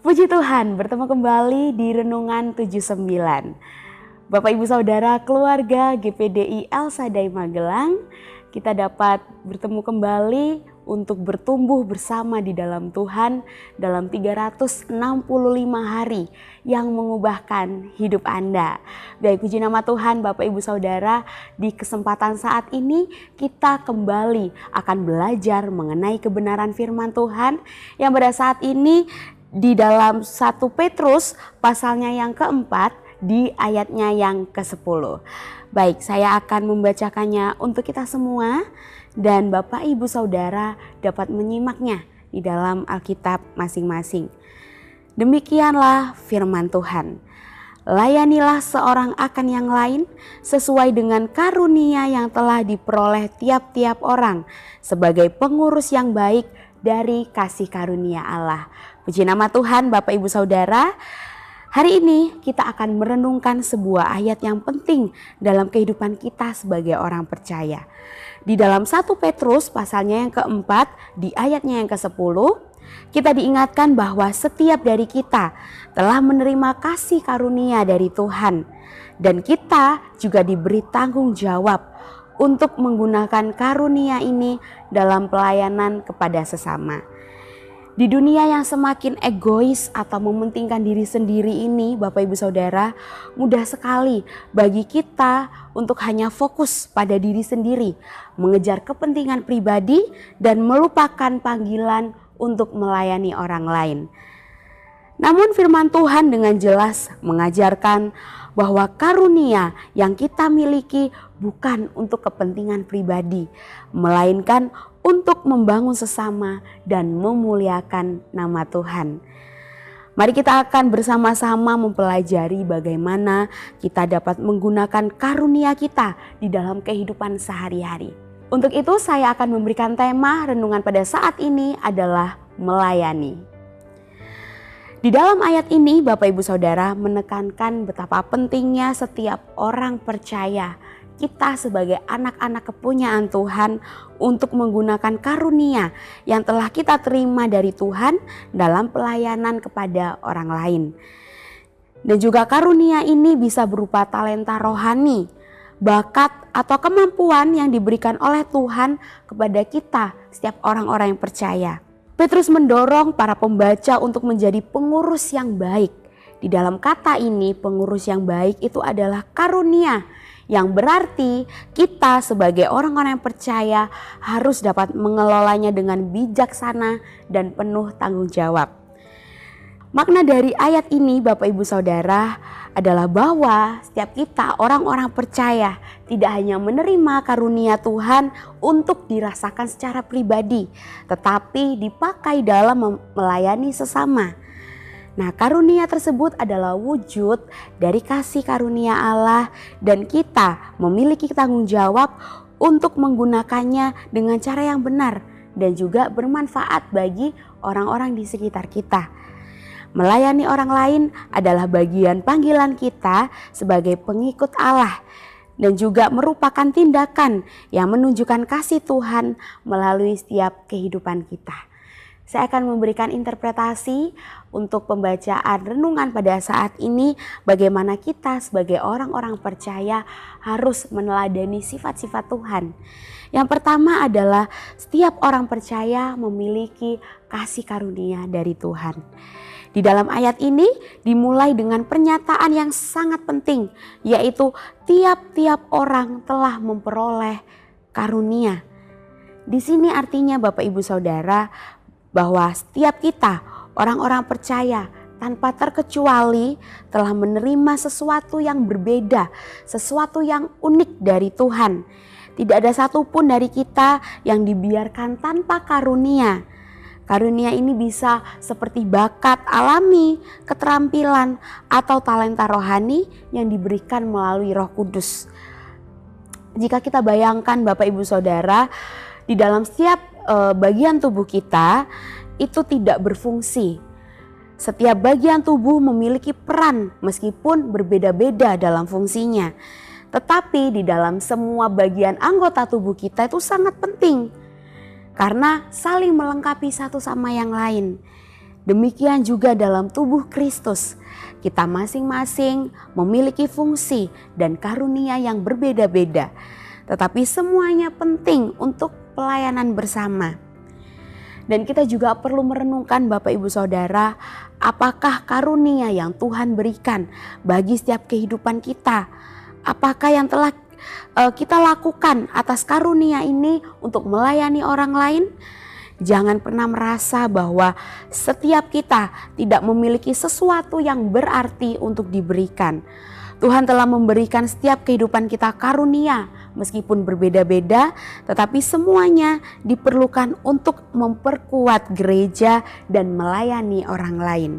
Puji Tuhan, bertemu kembali di Renungan 79. Bapak Ibu Saudara keluarga GPDI El Shaddai Magelang, kita dapat bertemu kembali untuk bertumbuh bersama di dalam Tuhan dalam 365 hari yang mengubahkan hidup Anda. Baik, puji nama Tuhan Bapak Ibu Saudara, di kesempatan saat ini kita kembali akan belajar mengenai kebenaran firman Tuhan yang pada saat ini di dalam 1 Petrus pasalnya yang keempat di ayatnya yang ke-10. Baik, saya akan membacakannya untuk kita semua dan Bapak Ibu Saudara dapat menyimaknya di dalam Alkitab masing-masing. Demikianlah firman Tuhan. Layanilah seorang akan yang lain sesuai dengan karunia yang telah diperoleh tiap-tiap orang sebagai pengurus yang baik dari kasih karunia Allah. Puji nama Tuhan Bapak Ibu Saudara. Hari ini kita akan merenungkan sebuah ayat yang penting dalam kehidupan kita sebagai orang percaya. Di dalam 1 Petrus pasalnya yang keempat di ayatnya yang ke-10, kita diingatkan bahwa setiap dari kita telah menerima kasih karunia dari Tuhan. Dan kita juga diberi tanggung jawab untuk menggunakan karunia ini dalam pelayanan kepada sesama. Di dunia yang semakin egois atau mementingkan diri sendiri ini, Bapak Ibu Saudara, mudah sekali bagi kita untuk hanya fokus pada diri sendiri, mengejar kepentingan pribadi dan melupakan panggilan untuk melayani orang lain. Namun firman Tuhan dengan jelas mengajarkan bahwa karunia yang kita miliki bukan untuk kepentingan pribadi, melainkan untuk membangun sesama dan memuliakan nama Tuhan. Mari kita akan bersama-sama mempelajari bagaimana kita dapat menggunakan karunia kita di dalam kehidupan sehari-hari. Untuk itu saya akan memberikan tema renungan pada saat ini adalah melayani. Di dalam ayat ini Bapak Ibu Saudara menekankan betapa pentingnya setiap orang percaya, kita sebagai anak-anak kepunyaan Tuhan untuk menggunakan karunia yang telah kita terima dari Tuhan dalam pelayanan kepada orang lain. Dan juga karunia ini bisa berupa talenta rohani, bakat atau kemampuan yang diberikan oleh Tuhan kepada kita setiap orang-orang yang percaya. Petrus mendorong para pembaca untuk menjadi pengurus yang baik. Di dalam kata ini, pengurus yang baik itu adalah karunia, yang berarti kita sebagai orang-orang yang percaya harus dapat mengelolanya dengan bijaksana dan penuh tanggung jawab. Makna dari ayat ini Bapak Ibu Saudara adalah bahwa setiap kita orang-orang percaya tidak hanya menerima karunia Tuhan untuk dirasakan secara pribadi, tetapi dipakai dalam melayani sesama. Nah, karunia tersebut adalah wujud dari kasih karunia Allah dan kita memiliki tanggung jawab untuk menggunakannya dengan cara yang benar dan juga bermanfaat bagi orang-orang di sekitar kita. Melayani orang lain adalah bagian panggilan kita sebagai pengikut Allah dan juga merupakan tindakan yang menunjukkan kasih Tuhan melalui setiap kehidupan kita. Saya akan memberikan interpretasi untuk pembacaan renungan pada saat ini bagaimana kita sebagai orang-orang percaya harus meneladani sifat-sifat Tuhan. Yang pertama adalah setiap orang percaya memiliki kasih karunia dari Tuhan. Di dalam ayat ini dimulai dengan pernyataan yang sangat penting, yaitu tiap-tiap orang telah memperoleh karunia. Di sini artinya Bapak Ibu Saudara bahwa setiap kita orang-orang percaya tanpa terkecuali telah menerima sesuatu yang berbeda, sesuatu yang unik dari Tuhan. Tidak ada satupun dari kita yang dibiarkan tanpa karunia. Karunia ini bisa seperti bakat alami, keterampilan, atau talenta rohani yang diberikan melalui Roh Kudus. Jika kita bayangkan Bapak Ibu Saudara, di dalam setiap bagian tubuh kita itu tidak berfungsi. Setiap bagian tubuh memiliki peran meskipun berbeda-beda dalam fungsinya. Tetapi di dalam semua bagian anggota tubuh kita itu sangat penting. Karena saling melengkapi satu sama yang lain. Demikian juga dalam tubuh Kristus, kita masing-masing memiliki fungsi dan karunia yang berbeda-beda, tetapi semuanya penting untuk pelayanan bersama. Dan kita juga perlu merenungkan Bapak Ibu Saudara, apakah karunia yang Tuhan berikan bagi setiap kehidupan kita? Apakah yang telah kita lakukan atas karunia ini untuk melayani orang lain? Jangan pernah merasa bahwa setiap kita tidak memiliki sesuatu yang berarti untuk diberikan. Tuhan telah memberikan setiap kehidupan kita karunia, meskipun berbeda-beda, tetapi semuanya diperlukan untuk memperkuat gereja dan melayani orang lain.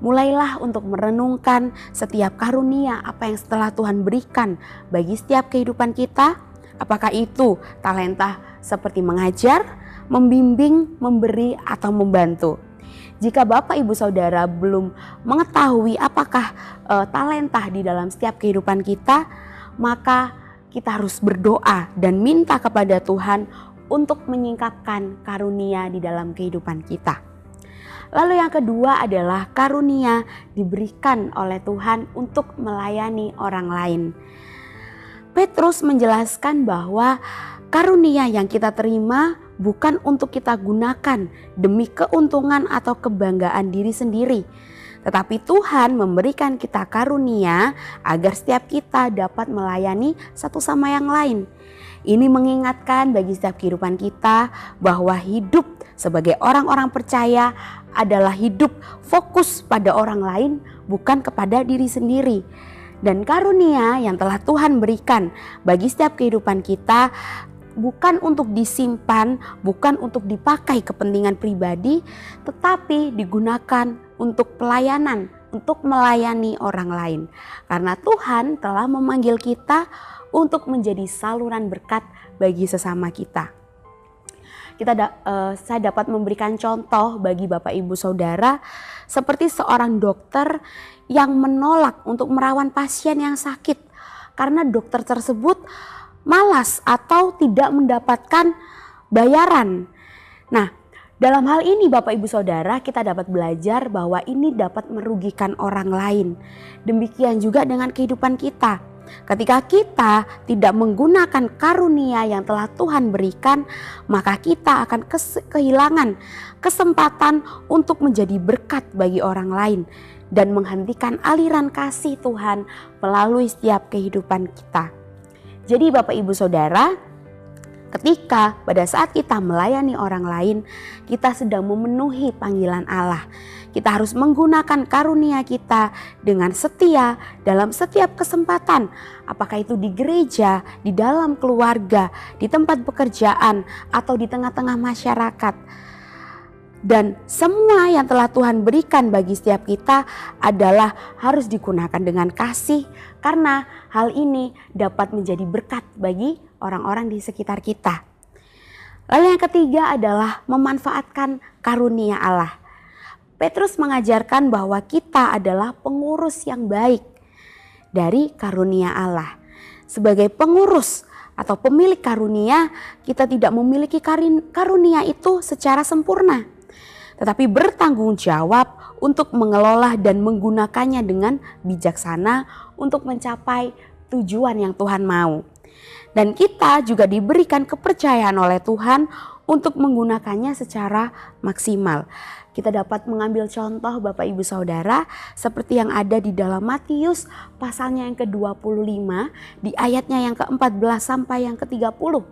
Mulailah untuk merenungkan setiap karunia apa yang setelah Tuhan berikan bagi setiap kehidupan kita. Apakah itu talenta seperti mengajar, membimbing, memberi, atau membantu. Jika Bapak Ibu Saudara belum mengetahui apakah talenta di dalam setiap kehidupan kita, maka kita harus berdoa dan minta kepada Tuhan untuk menyingkapkan karunia di dalam kehidupan kita. Lalu yang kedua adalah karunia diberikan oleh Tuhan untuk melayani orang lain. Petrus menjelaskan bahwa karunia yang kita terima bukan untuk kita gunakan demi keuntungan atau kebanggaan diri sendiri, tetapi Tuhan memberikan kita karunia agar setiap kita dapat melayani satu sama yang lain. Ini mengingatkan bagi setiap kehidupan kita bahwa hidup sebagai orang-orang percaya adalah hidup fokus pada orang lain, bukan kepada diri sendiri. Dan karunia yang telah Tuhan berikan bagi setiap kehidupan kita bukan untuk disimpan, bukan untuk dipakai kepentingan pribadi, tetapi digunakan untuk pelayanan, untuk melayani orang lain. Karena Tuhan telah memanggil kita untuk menjadi saluran berkat bagi sesama kita. Saya dapat memberikan contoh bagi Bapak Ibu Saudara seperti seorang dokter yang menolak untuk merawat pasien yang sakit karena dokter tersebut malas atau tidak mendapatkan bayaran. Nah, dalam hal ini Bapak Ibu Saudara, kita dapat belajar bahwa ini dapat merugikan orang lain. Demikian juga dengan kehidupan kita. Ketika kita tidak menggunakan karunia yang telah Tuhan berikan, maka kita akan kehilangan kesempatan untuk menjadi berkat bagi orang lain dan menghentikan aliran kasih Tuhan melalui setiap kehidupan kita. Jadi Bapak Ibu Saudara, ketika pada saat kita melayani orang lain, kita sedang memenuhi panggilan Allah. Kita harus menggunakan karunia kita dengan setia dalam setiap kesempatan. Apakah itu di gereja, di dalam keluarga, di tempat pekerjaan, atau di tengah-tengah masyarakat. Dan semua yang telah Tuhan berikan bagi setiap kita adalah harus digunakan dengan kasih, karena hal ini dapat menjadi berkat bagi orang-orang di sekitar kita. Lalu yang ketiga adalah memanfaatkan karunia Allah. Petrus mengajarkan bahwa kita adalah pengurus yang baik dari karunia Allah. Sebagai pengurus atau pemilik karunia, kita tidak memiliki karunia itu secara sempurna, tetapi bertanggung jawab untuk mengelola dan menggunakannya dengan bijaksana untuk mencapai tujuan yang Tuhan mau. Dan kita juga diberikan kepercayaan oleh Tuhan untuk menggunakannya secara maksimal. Kita dapat mengambil contoh Bapak Ibu Saudara seperti yang ada di dalam Matius pasalnya yang ke-25 di ayatnya yang ke-14 sampai yang ke-30.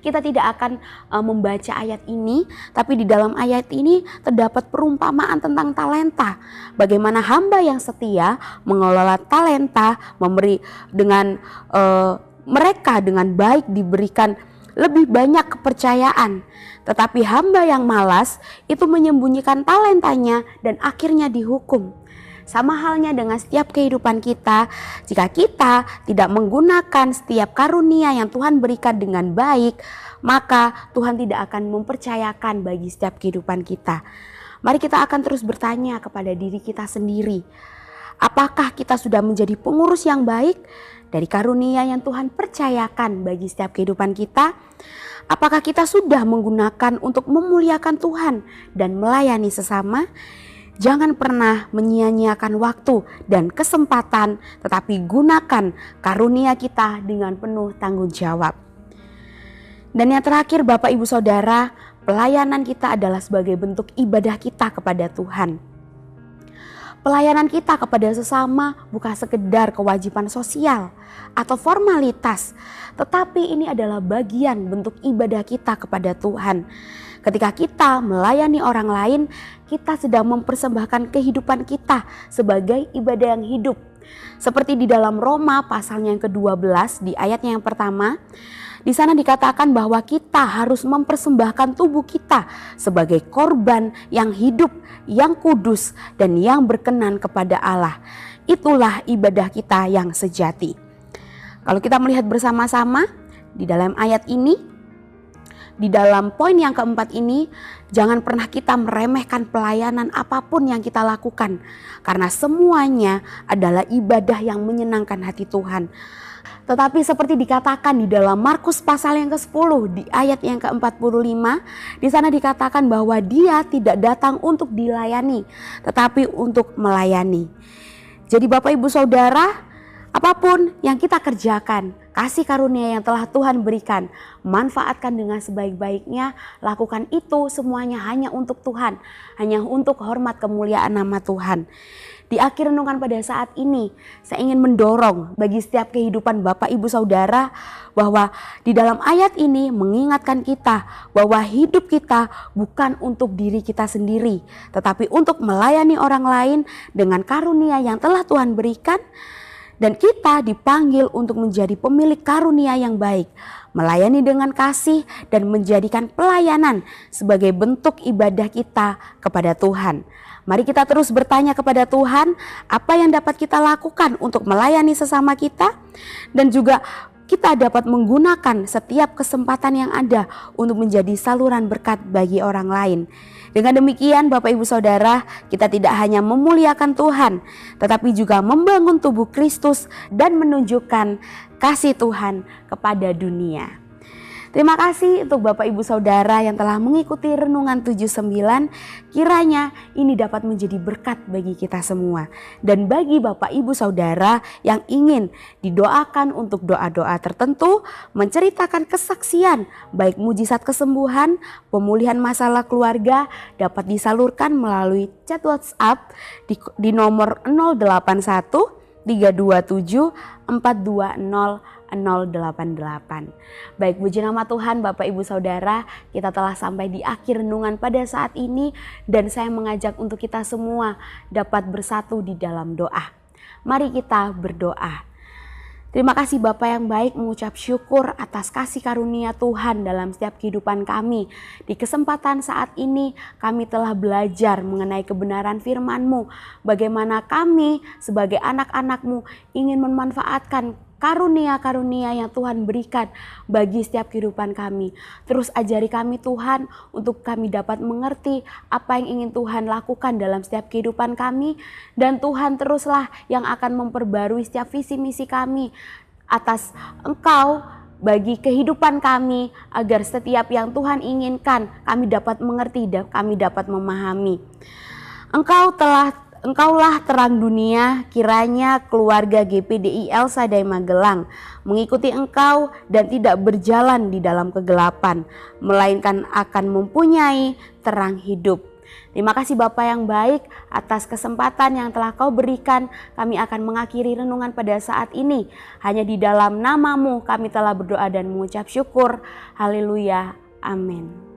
Kita tidak akan membaca ayat ini, tapi di dalam ayat ini terdapat perumpamaan tentang talenta. Bagaimana hamba yang setia mengelola talenta, memberi dengan mereka dengan baik diberikan lebih banyak kepercayaan. Tetapi hamba yang malas itu menyembunyikan talentanya dan akhirnya dihukum. Sama halnya dengan setiap kehidupan kita, jika kita tidak menggunakan setiap karunia yang Tuhan berikan dengan baik, maka Tuhan tidak akan mempercayakan bagi setiap kehidupan kita. Mari kita akan terus bertanya kepada diri kita sendiri, apakah kita sudah menjadi pengurus yang baik dari karunia yang Tuhan percayakan bagi setiap kehidupan kita? Apakah kita sudah menggunakan untuk memuliakan Tuhan dan melayani sesama? Jangan pernah menyia-nyiakan waktu dan kesempatan, tetapi gunakan karunia kita dengan penuh tanggung jawab. Dan yang terakhir Bapak Ibu Saudara, pelayanan kita adalah sebagai bentuk ibadah kita kepada Tuhan. Pelayanan kita kepada sesama bukan sekedar kewajiban sosial atau formalitas, tetapi ini adalah bagian bentuk ibadah kita kepada Tuhan. Ketika kita melayani orang lain, kita sedang mempersembahkan kehidupan kita sebagai ibadah yang hidup. Seperti di dalam Roma pasalnya yang ke-12 di ayatnya yang pertama, di sana dikatakan bahwa kita harus mempersembahkan tubuh kita sebagai korban yang hidup, yang kudus, dan yang berkenan kepada Allah. Itulah ibadah kita yang sejati. Kalau kita melihat bersama-sama di dalam ayat ini, di dalam poin yang keempat ini, jangan pernah kita meremehkan pelayanan apapun yang kita lakukan, karena semuanya adalah ibadah yang menyenangkan hati Tuhan. Tetapi seperti dikatakan di dalam Markus pasal yang ke-10 di ayat yang ke-45, di sana dikatakan bahwa Dia tidak datang untuk dilayani, tetapi untuk melayani. Jadi Bapak Ibu Saudara, apapun yang kita kerjakan, kasih karunia yang telah Tuhan berikan, manfaatkan dengan sebaik-baiknya, lakukan itu semuanya hanya untuk Tuhan, hanya untuk hormat kemuliaan nama Tuhan. Di akhir renungan pada saat ini, saya ingin mendorong bagi setiap kehidupan Bapak Ibu Saudara bahwa di dalam ayat ini mengingatkan kita bahwa hidup kita bukan untuk diri kita sendiri, tetapi untuk melayani orang lain dengan karunia yang telah Tuhan berikan. Dan kita dipanggil untuk menjadi pemilik karunia yang baik, melayani dengan kasih dan menjadikan pelayanan sebagai bentuk ibadah kita kepada Tuhan. Mari kita terus bertanya kepada Tuhan, apa yang dapat kita lakukan untuk melayani sesama kita, dan juga kita dapat menggunakan setiap kesempatan yang ada untuk menjadi saluran berkat bagi orang lain. Dengan demikian Bapak Ibu Saudara, kita tidak hanya memuliakan Tuhan, tetapi juga membangun tubuh Kristus dan menunjukkan kasih Tuhan kepada dunia. Terima kasih untuk Bapak Ibu Saudara yang telah mengikuti Renungan 79. Kiranya ini dapat menjadi berkat bagi kita semua. Dan bagi Bapak Ibu Saudara yang ingin didoakan untuk doa-doa tertentu, menceritakan kesaksian baik mujizat kesembuhan, pemulihan masalah keluarga, dapat disalurkan melalui chat WhatsApp di nomor 081 327 420 088. Baik, puji nama Tuhan Bapak Ibu Saudara, kita telah sampai di akhir renungan pada saat ini dan saya mengajak untuk kita semua dapat bersatu di dalam doa. Mari kita berdoa. Terima kasih Bapa yang baik, mengucap syukur atas kasih karunia Tuhan dalam setiap kehidupan kami. Di kesempatan saat ini kami telah belajar mengenai kebenaran firman-Mu. Bagaimana kami sebagai anak-anak-Mu ingin memanfaatkan karunia-karunia yang Tuhan berikan bagi setiap kehidupan kami. Terus ajari kami Tuhan untuk kami dapat mengerti apa yang ingin Tuhan lakukan dalam setiap kehidupan kami. Dan Tuhan teruslah yang akan memperbarui setiap visi misi kami atas Engkau bagi kehidupan kami, agar setiap yang Tuhan inginkan kami dapat mengerti dan kami dapat memahami. Engkaulah terang dunia, kiranya keluarga GPDI El Shaddai Magelang mengikuti Engkau dan tidak berjalan di dalam kegelapan, melainkan akan mempunyai terang hidup. Terima kasih Bapa yang baik atas kesempatan yang telah Kau berikan. Kami akan mengakhiri renungan pada saat ini. Hanya di dalam nama-Mu kami telah berdoa dan mengucap syukur. Haleluya. Amin.